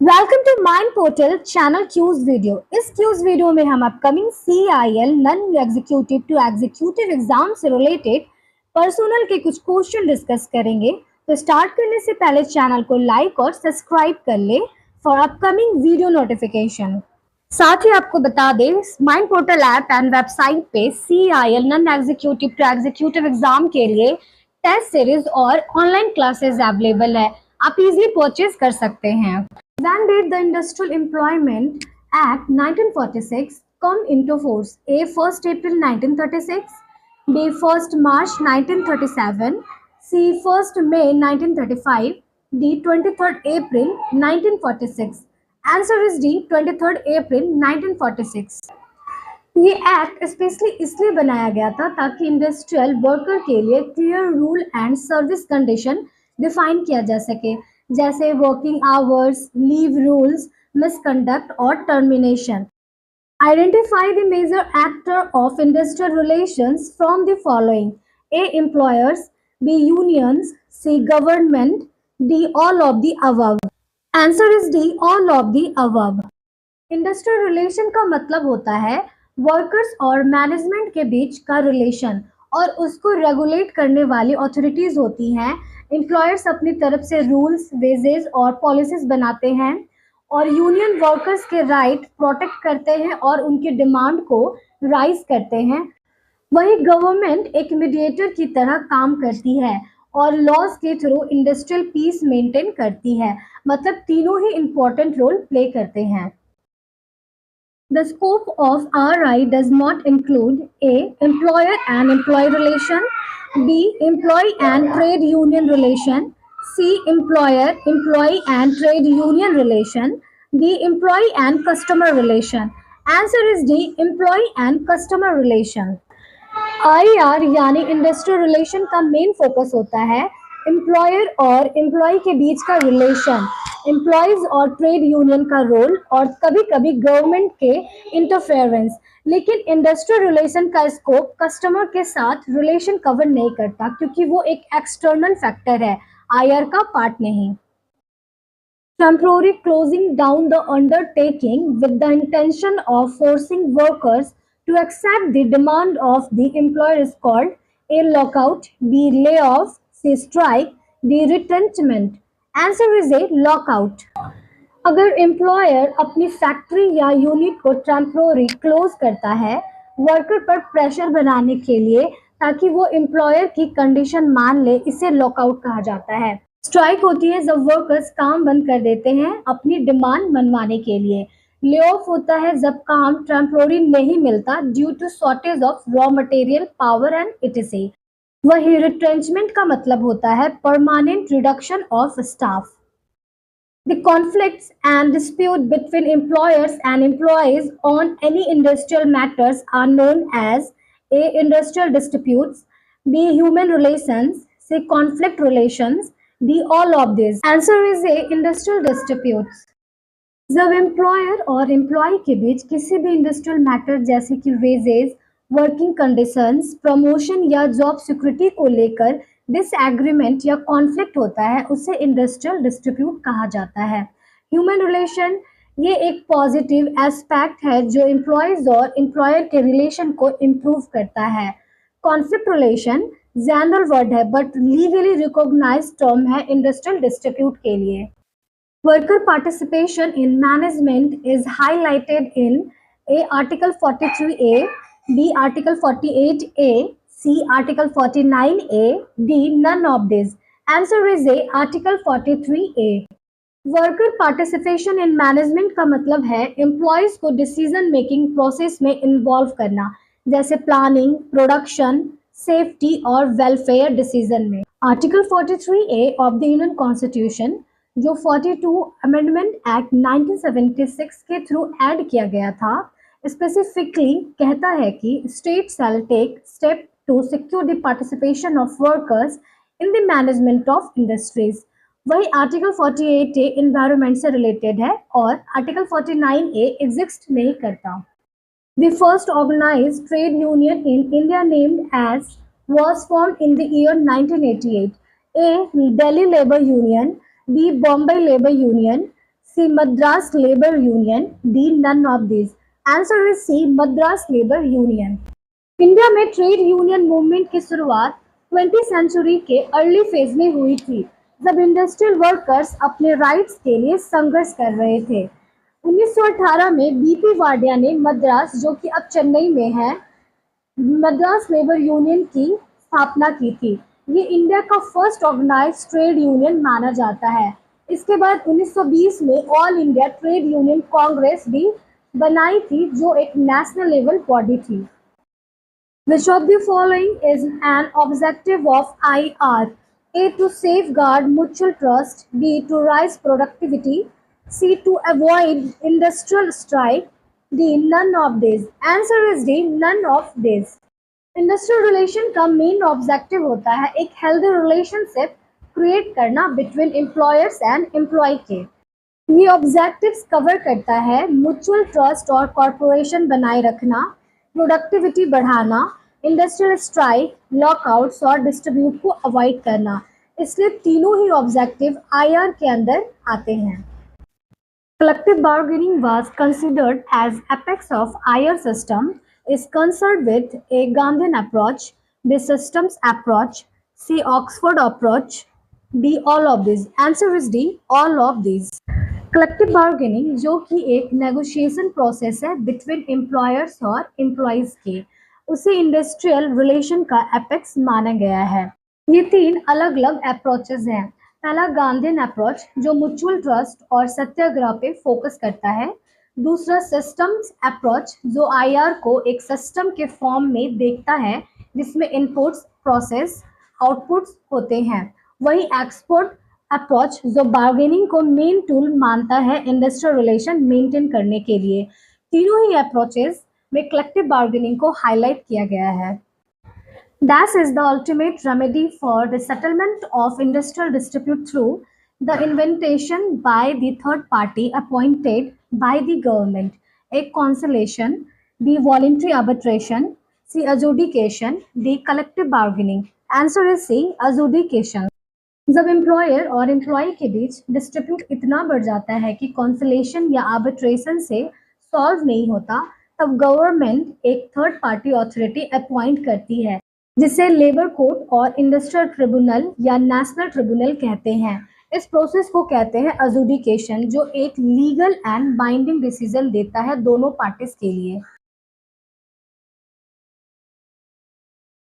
Welcome to mind portal channel quiz video. इस quiz video में हम upcoming CIL non executive to executive exam से related personal के कुछ क्वेश्चन डिस्कस करेंगे। तो स्टार्ट करने से पहले चैनल को लाइक और सब्सक्राइब कर ले फॉर अपकमिंग वीडियो नोटिफिकेशन। साथ ही आपको बता दें, mind portal app and website पे CIL non executive to executive exam के लिए टेस्ट सीरीज और ऑनलाइन क्लासेस अवेलेबल है। आप इजीली परचेज कर सकते हैं। When did the Industrial Employment Act 1946 come into force? A. 1st April 1936, B. 1st March 1937, C. 1st May 1935, D. 23rd April 1946. Answer is D. 23rd April 1946. ये act specially इसलिए बनाया गया था ताकि इंडस्ट्रियल वर्कर के लिए clear rule and service condition define किया जा सके, जैसे working hours, leave rules, misconduct और termination. Identify the major actor of industrial relations from the following: A. Employers, B. Unions, C. Government, D. All of the above. Answer is D. All of the above. Industrial relation का मतलब होता है workers और management के बीच का relation, और उसको regulate करने वाली अथॉरिटीज होती हैं। एम्प्लॉयर्स अपनी तरफ से रूल्स, वेजेस और पॉलिसीज बनाते हैं, और यूनियन वर्कर्स के राइट प्रोटेक्ट करते हैं और उनकी डिमांड को राइज करते हैं। वही गवर्नमेंट एक मीडिएटर की तरह काम करती है और लॉज के थ्रू इंडस्ट्रियल पीस मेंटेन करती है। मतलब तीनों ही इम्पोर्टेंट रोल प्ले करते हैं। The scope of RI does not include A. Employer and employee relation, B. Employee and trade union relation, C. Employer, employee and trade union relation, D. Employee and customer relation. Answer is D. Employee and customer relation. IR यानी industrial relation का main focus होता है employer और employ के बीच का relation, employees और trade union का role, और कभी कभी गवर्नमेंट के इंटरफेरेंस। लेकिन इंडस्ट्रियल रिलेशन का स्कोप कस्टमर के साथ रिलेशन कवर नहीं करता, क्योंकि वो एक एक्सटर्नल फैक्टर है, IR का पार्ट नहीं। Temporary closing down the undertaking with the intention of forcing workers to accept the demand of the employer is called A. Lockout, B. Layoff, C. Strike, D. Retrenchment. Answer is A. Lockout. अगर employer अपनी factory या unit को temporary close करता है worker पर pressure बनाने के लिए ताकि वो एम्प्लॉयर की कंडीशन मान ले, इसे लॉकआउट कहा जाता है। स्ट्राइक होती है जब वर्कर्स काम बंद कर देते हैं अपनी डिमांड मनवाने के लिए। ले ऑफ होता है जब काम टेम्पोररी नहीं मिलता due to shortage of raw material, power and etc. वही रिट्रेंचमेंट का मतलब होता है permanent reduction of staff. The conflicts and dispute between employers and employees on any industrial matters are known as A. Industrial disputes, B. Human relations, C. Conflict relations, D. All of these. Answer is A. Industrial disputes. जब employer और employ के बीच किसी भी industrial matter जैसे कि wages, working conditions, promotion या job security को लेकर डिसएग्रीमेंट या कॉन्फ्लिक्ट होता है, उसे इंडस्ट्रियल डिस्प्यूट कहा जाता है। ह्यूमन रिलेशन ये एक पॉजिटिव एस्पेक्ट है जो एम्प्लॉयज और एम्प्लॉयर के रिलेशन को इम्प्रूव करता है। कॉन्फ्लिक्ट रिलेशन जनरल वर्ड है बट लीगली रिकॉग्नाइज्ड टर्म है इंडस्ट्रियल डिस्प्यूट के लिए। Worker participation in management is highlighted in A. Article 43A, B. Article 48A, C. Article 49A, D. None of these. Answer is A. Article 43A. Worker participation in management का मतलब है employees को decision making process में involve करना, जैसे planning, production, safety और welfare decision में। Article 43A of the Indian Constitution जो 42 अमेंडमेंट एक्ट 1976 के थ्रू ऐड किया गया था, स्पेसिफिकली कहता है कि state shall take step to secure the participation of workers in the management of industries. वही आर्टिकल 48A एनवायरनमेंट से रिलेटेड है और आर्टिकल 49A एग्जिस्ट नहीं करता। The first organised trade union in India named as was formed in the year 1988। A. Delhi Labour Union, B. Bombay Labour Union, C. Madras Labour Union. D. None of these. Answer is C. Madras Labour Union. India में trade union movement की शुरुआत 20वीं century के early phase में हुई थी, जब industrial workers अपने rights के लिए संघर्ष कर रहे थे। 1918 में बीपी वाडिया ने मद्रास, जो कि अब चेन्नई में है, मद्रास लेबर यूनियन की स्थापना की थी। ये इंडिया का फर्स्ट ऑर्गेनाइज्ड ट्रेड यूनियन माना जाता है। इसके बाद 1920 में all India trade union Congress भी बनाई थी, जो एक नेशनल लेवल बॉडी थी। Which of the following is an objective of IR? A. To safeguard mutual trust. B. To raise productivity. C. To avoid industrial strike. D. None of these. Answer is D. None of these. Industrial relation का main objective होता है एक healthy relationship create करना between employers and employ के। ये objectives cover करता है mutual trust और कॉर्पोरेशन बनाए रखना, प्रोडक्टिविटी बढ़ाना, इंडस्ट्रियल स्ट्राइक, लॉकआउट्स और डिस्ट्रीब्यूट को अवॉइड करना। इसलिए तीनों ही ऑब्जेक्टिव आईआर के अंदर आते हैं। Collective bargaining was considered as apex of IR system, is concerned with a Gandhian approach, B. Systems approach, C. Oxford approach, D. All of these. Answer is D. All of these. Collective bargaining, जो कि एक negotiation process है between employers और employees के, उसे industrial relation का apex माना गया है। ये तीन अलग अलग अप्रोचेस हैं। पहला गांधीन अप्रोच, जो म्यूचुअल ट्रस्ट और सत्याग्रह पे फोकस करता है। दूसरा सिस्टम्स अप्रोच, जो आईआर को एक सिस्टम के फॉर्म में देखता है, जिसमें इनपुट्स, प्रोसेस, आउटपुट्स होते हैं। वही एक्सपोर्ट अप्रोच, जो बार्गेनिंग को मेन टूल मानता है इंडस्ट्रियल रिलेशन मेंटेन करने के लिए। तीनों ही अप्रोचेस में कलेक्टिव बार्गेनिंग को हाईलाइट किया गया है। Dash is the ultimate remedy for the settlement of industrial dispute through the invention by the third party appointed by the government. A. Conciliation. B. Voluntary arbitration. C. Adjudication. D. Collective bargaining. Answer is C. Adjudication. जब employer और employ के बीच distribute इतना बढ़ जाता है कि conciliation या arbitration से सॉल्व नहीं होता, तब गवर्नमेंट एक थर्ड पार्टी अथॉरिटी अपॉइंट करती है, जिसे लेबर कोर्ट और इंडस्ट्रियल ट्रिब्यूनल या नेशनल ट्रिब्यूनल कहते हैं। इस प्रोसेस को कहते हैं अजुडिकेशन, जो एक लीगल एंड बाइंडिंग डिसीजन देता है दोनों पार्टीज के लिए।